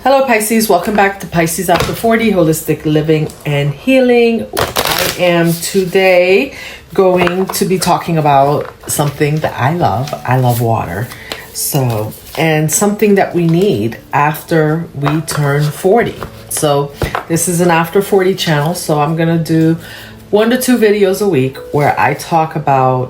Hello Pisces, welcome back to Pisces After 40, Holistic Living and Healing. I am today going to be talking about something that I love. I love water. And something that we need after we turn 40. So this is an After 40 channel, so I'm going to do 1 to 2 videos a week where I talk about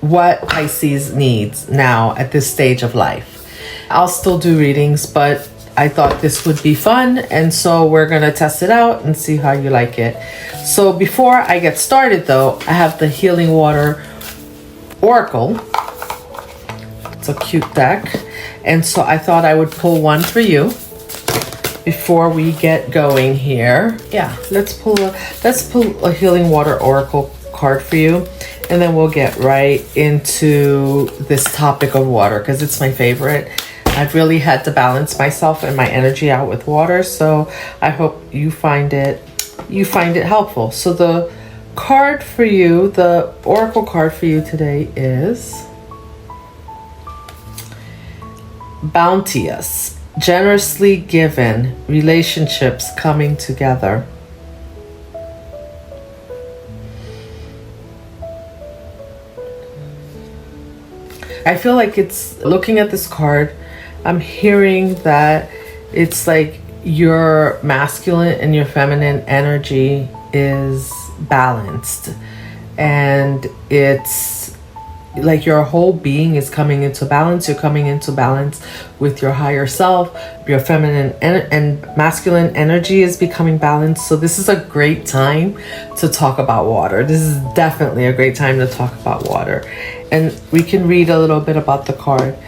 what Pisces needs now at this stage of life. I'll still do readings, but I thought this would be fun, and so we're going to test it out and see how you like it. So before I get started though, I have the Healing Water Oracle. It's a cute deck, and so I thought I would pull one for you before we get going here. Yeah, let's pull a Healing Water Oracle card for you, and then we'll get right into this topic of water because it's my favorite. I've really had to balance myself and my energy out with water, so I hope you find it helpful. So the card for you, the oracle card for you today is bounteous, generously given, relationships coming together. I feel like it's, looking at this card, I'm hearing that it's like your masculine and your feminine energy is balanced, and it's like your whole being is coming into balance. You're coming into balance with your higher self. Your feminine and masculine energy is becoming balanced. So this is a great time to talk about water. This is definitely a great time to talk about water. And we can read a little bit about the card.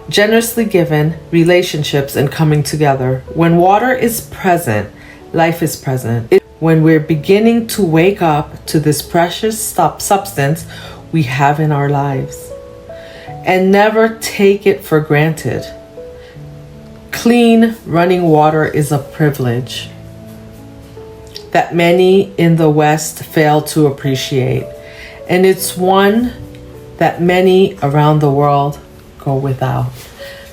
Generously given, relationships and coming together. When water is present, life is present. When we're beginning to wake up to this precious substance we have in our lives, and never take it for granted. Clean running water is a privilege that many in the West fail to appreciate, and it's one that many around the world go without.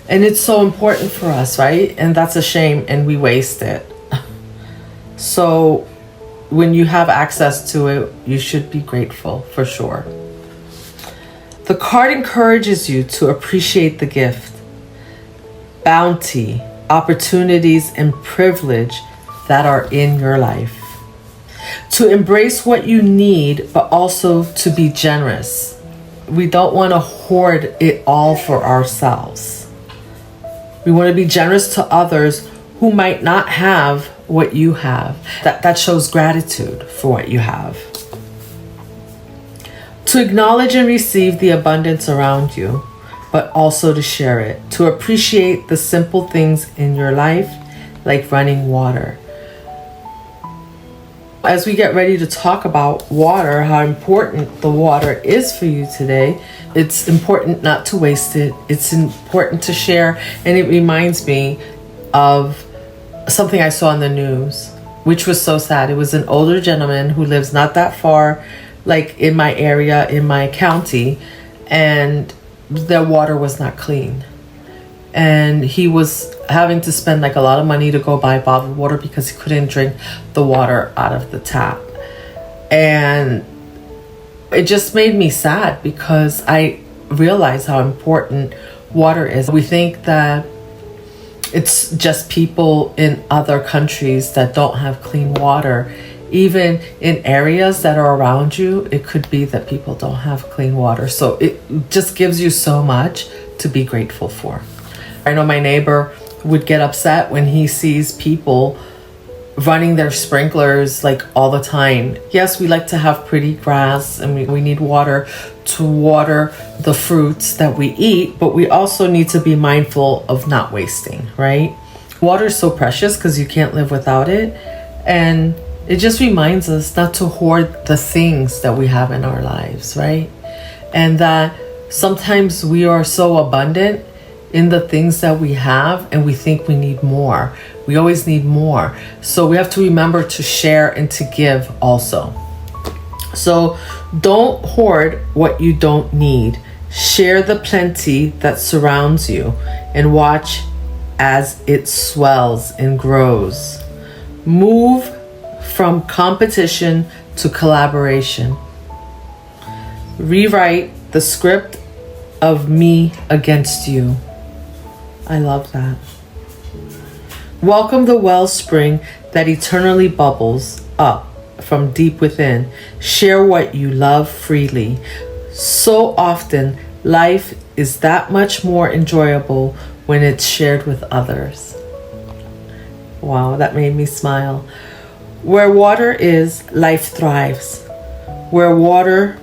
And it's so important for us, right? And that's a shame, and we waste it. So when you have access to it, you should be grateful for sure. The card encourages you to appreciate the gift, bounty, opportunities, and privilege that are in your life. To embrace what you need, but also to be generous. We don't want to hoard it all for ourselves. We want to be generous to others who might not have what you have. That shows gratitude for what you have. To acknowledge and receive the abundance around you, but also to share it. To appreciate the simple things in your life, like running water. As we get ready to talk about water, how important the water is for you today, it's important not to waste it. It's important to share. And it reminds me of something I saw in the news, which was so sad. It was an older gentleman who lives not that far, like in my area, in my county, and their water was not clean. And he was having to spend like a lot of money to go buy bottled water because he couldn't drink the water out of the tap. And it just made me sad because I realized how important water is. We think that it's just people in other countries that don't have clean water. Even in areas that are around you, it could be that people don't have clean water. So it just gives you so much to be grateful for. I know my neighbor would get upset when he sees people running their sprinklers like all the time. Yes, we like to have pretty grass, and we need water to water the fruits that we eat, but we also need to be mindful of not wasting, right? Water is so precious because you can't live without it. And it just reminds us not to hoard the things that we have in our lives, right? And that sometimes we are so abundant in the things that we have, and we think we need more. We always need more. So we have to remember to share and to give also. So don't hoard what you don't need. Share the plenty that surrounds you, and watch as it swells and grows. Move from competition to collaboration. Rewrite the script of me against you. I love that. Welcome the wellspring that eternally bubbles up from deep within. Share what you love freely. So often, life is that much more enjoyable when it's shared with others. Wow, that made me smile. Where water is, life thrives. Where water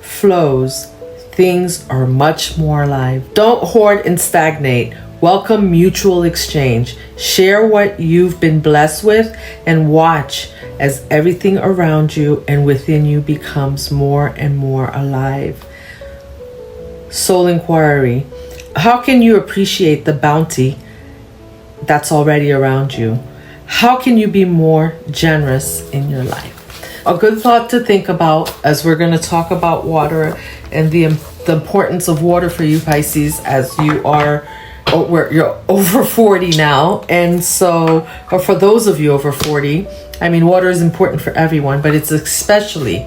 flows, things are much more alive. Don't hoard and stagnate. Welcome mutual exchange. Share what you've been blessed with and watch as everything around you and within you becomes more and more alive. Soul inquiry. How can you appreciate the bounty that's already around you? How can you be more generous in your life? A good thought to think about as we're going to talk about water and the importance of water for you, Pisces, as you're over 40 now. And so, or for those of you over 40, I mean, water is important for everyone, but it's especially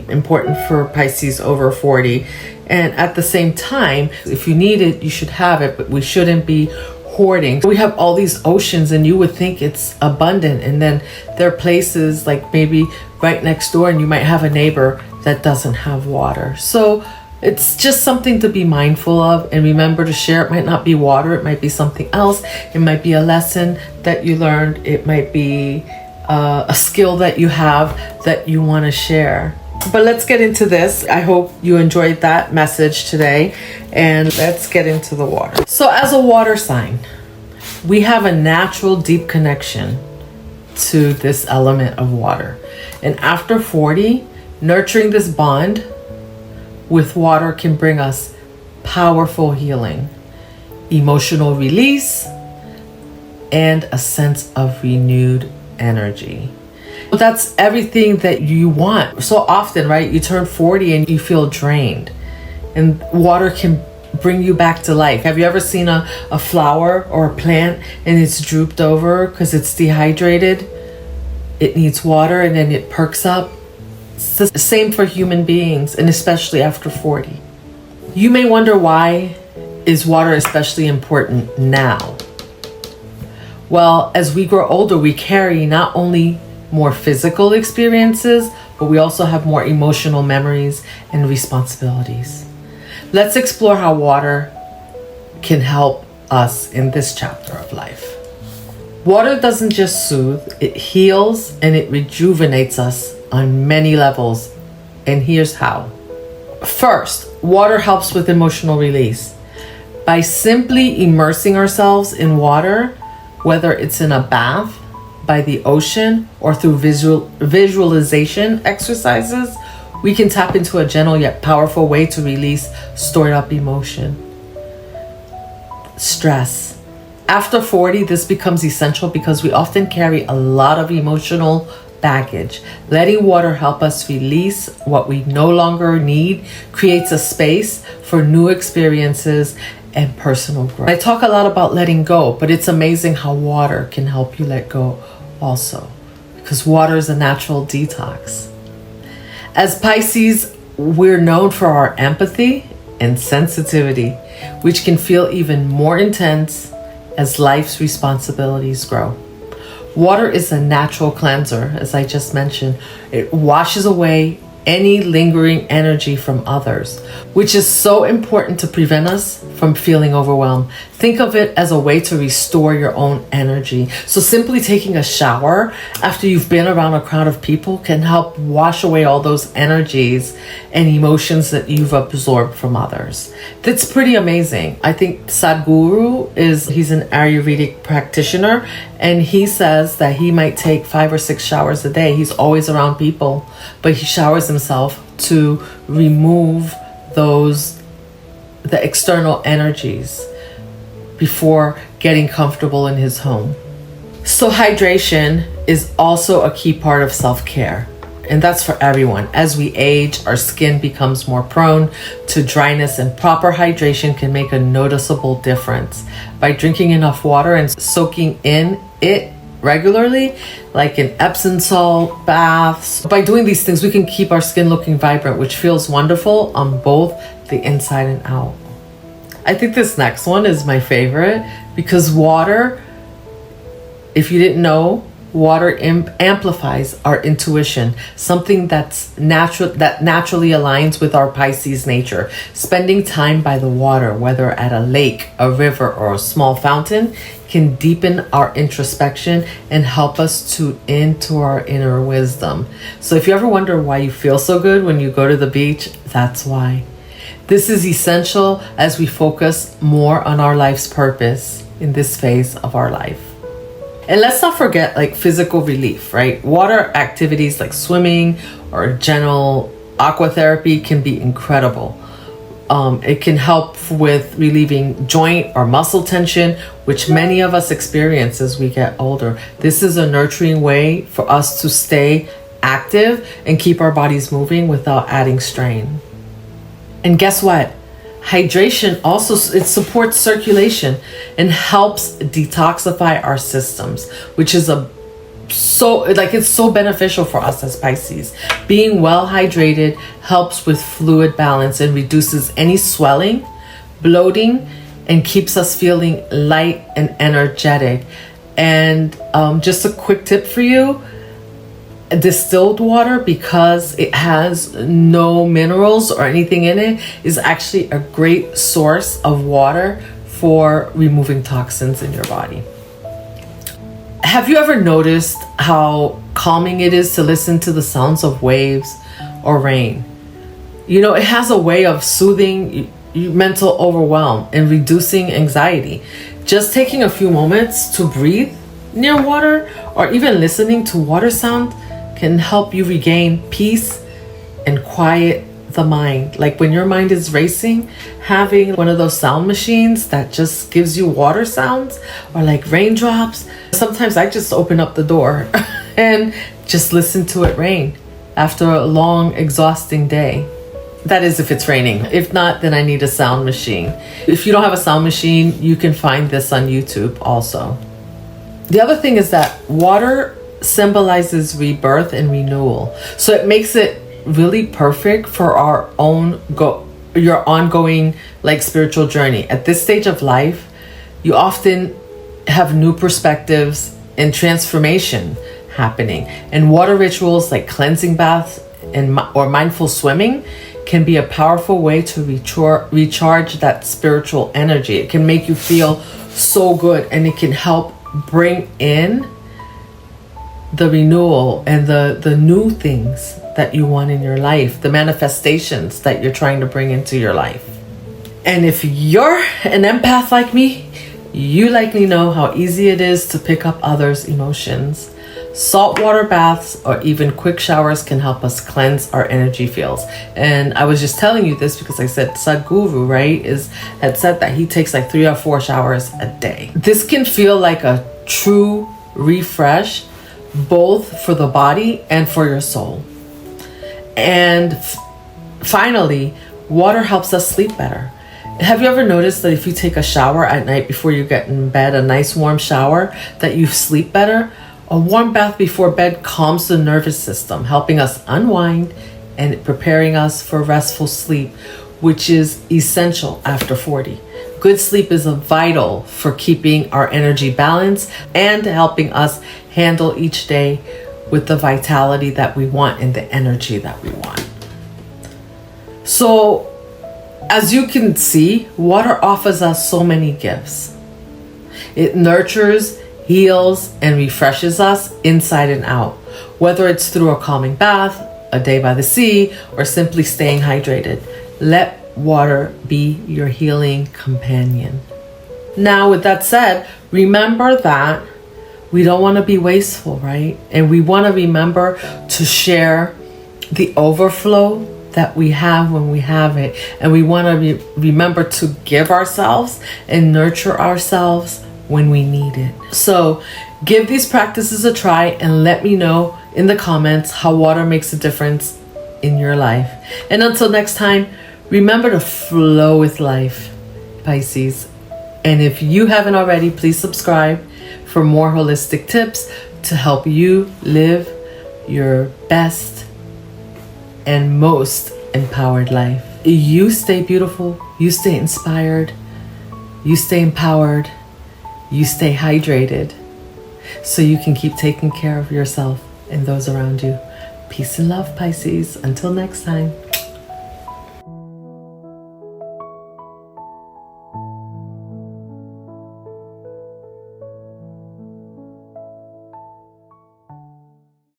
important for Pisces over 40. And at the same time, if you need it, you should have it, but we shouldn't be hoarding. We have all these oceans and you would think it's abundant, and then there are places like maybe right next door and you might have a neighbor that doesn't have water. So it's just something to be mindful of and remember to share. It might not be water, it might be something else. It might be a lesson that you learned. It might be a skill that you have that you want to share. But let's get into this. I hope you enjoyed that message today, and let's get into the water. So as a water sign, we have a natural deep connection to this element of water. And after 40, nurturing this bond with water can bring us powerful healing, emotional release, and a sense of renewed energy. That's everything that you want. So often, right, you turn 40 and you feel drained, and water can bring you back to life. Have you ever seen a flower or a plant and it's drooped over because it's dehydrated? It needs water and then it perks up. It's the same for human beings, and especially after 40. You may wonder, why is water especially important now? Well, as we grow older, we carry not only more physical experiences, but we also have more emotional memories and responsibilities. Let's explore how water can help us in this chapter of life. Water doesn't just soothe, it heals and it rejuvenates us on many levels. And here's how. First, water helps with emotional release. By simply immersing ourselves in water, whether it's in a bath, by the ocean, or through visualization exercises, we can tap into a gentle yet powerful way to release stored up emotion. Stress. After 40, this becomes essential because we often carry a lot of emotional baggage. Letting water help us release what we no longer need creates a space for new experiences and personal growth. I talk a lot about letting go, but it's amazing how water can help you let go also, because water is a natural detox. As Pisces, we're known for our empathy and sensitivity, which can feel even more intense as life's responsibilities grow. Water is a natural cleanser, as I just mentioned. It washes away any lingering energy from others, which is so important to prevent us from feeling overwhelmed. Think of it as a way to restore your own energy. So simply taking a shower after you've been around a crowd of people can help wash away all those energies and emotions that you've absorbed from others. That's pretty amazing. I think Sadhguru he's an Ayurvedic practitioner, and he says that he might take 5 or 6 showers a day. He's always around people, but he showers himself to remove the external energies before getting comfortable in his home. So hydration is also a key part of self-care. and that's for everyone. As we age, our skin becomes more prone to dryness, and proper hydration can make a noticeable difference. By drinking enough water and soaking in it regularly, like in Epsom salt baths, by doing these things, we can keep our skin looking vibrant, which feels wonderful on both the inside and out. I think this next one is my favorite because water, if you didn't know, water amplifies our intuition, something that's natural, that naturally aligns with our Pisces nature. Spending time by the water, whether at a lake, a river, or a small fountain, can deepen our introspection and help us tune into our inner wisdom. So if you ever wonder why you feel so good when you go to the beach, that's why. This is essential as we focus more on our life's purpose in this phase of our life. And let's not forget like physical relief, right? Water activities like swimming or general aquatherapy can be incredible. It can help with relieving joint or muscle tension, which many of us experience as we get older. This is a nurturing way for us to stay active and keep our bodies moving without adding strain. And guess what? Hydration also, it supports circulation and helps detoxify our systems, which is it's so beneficial for us as Pisces. Being well hydrated helps with fluid balance and reduces any swelling, bloating, and keeps us feeling light and energetic. And just a quick tip for you, distilled water, because it has no minerals or anything in it, is actually a great source of water for removing toxins in your body. Have you ever noticed how calming it is to listen to the sounds of waves or rain? You know, it has a way of soothing mental overwhelm and reducing anxiety. Just taking a few moments to breathe near water or even listening to water sound can help you regain peace and quiet the mind. Like when your mind is racing, having one of those sound machines that just gives you water sounds or like raindrops. Sometimes I just open up the door and just listen to it rain after a long, exhausting day. That is if it's raining. If not, then I need a sound machine. If you don't have a sound machine, you can find this on YouTube also. The other thing is that water symbolizes rebirth and renewal. So it makes it really perfect for your ongoing like spiritual journey. At this stage of life, you often have new perspectives and transformation happening. And water rituals like cleansing baths or mindful swimming can be a powerful way to recharge that spiritual energy. It can make you feel so good, and it can help bring in the renewal and the new things that you want in your life, the manifestations that you're trying to bring into your life. And if you're an empath like me, you likely know how easy it is to pick up others' emotions. Saltwater baths or even quick showers can help us cleanse our energy fields. And I was just telling you this because I said Sadhguru, right, had said that he takes like 3 or 4 showers a day. This can feel like a true refresh, both for the body and for your soul. And finally, water helps us sleep better. Have you ever noticed that if you take a shower at night before you get in bed, a nice warm shower, that you sleep better? A warm bath before bed calms the nervous system, helping us unwind and preparing us for restful sleep, which is essential after 40. Good sleep is vital for keeping our energy balanced and helping us handle each day with the vitality that we want and the energy that we want. So, as you can see, water offers us so many gifts. It nurtures, heals, and refreshes us inside and out, whether it's through a calming bath, a day by the sea, or simply staying hydrated. Let water be your healing companion. Now, with that said, remember that we don't want to be wasteful, right? And we want to remember to share the overflow that we have when we have it. And we want to remember to give ourselves and nurture ourselves when we need it. So Give these practices a try and let me know in the comments how water makes a difference in your life. And until next time, remember to flow with life, Pisces. And if you haven't already, please subscribe for more holistic tips to help you live your best and most empowered life. You stay beautiful, you stay inspired, you stay empowered, you stay hydrated, so you can keep taking care of yourself and those around you. Peace and love, Pisces. Until next time.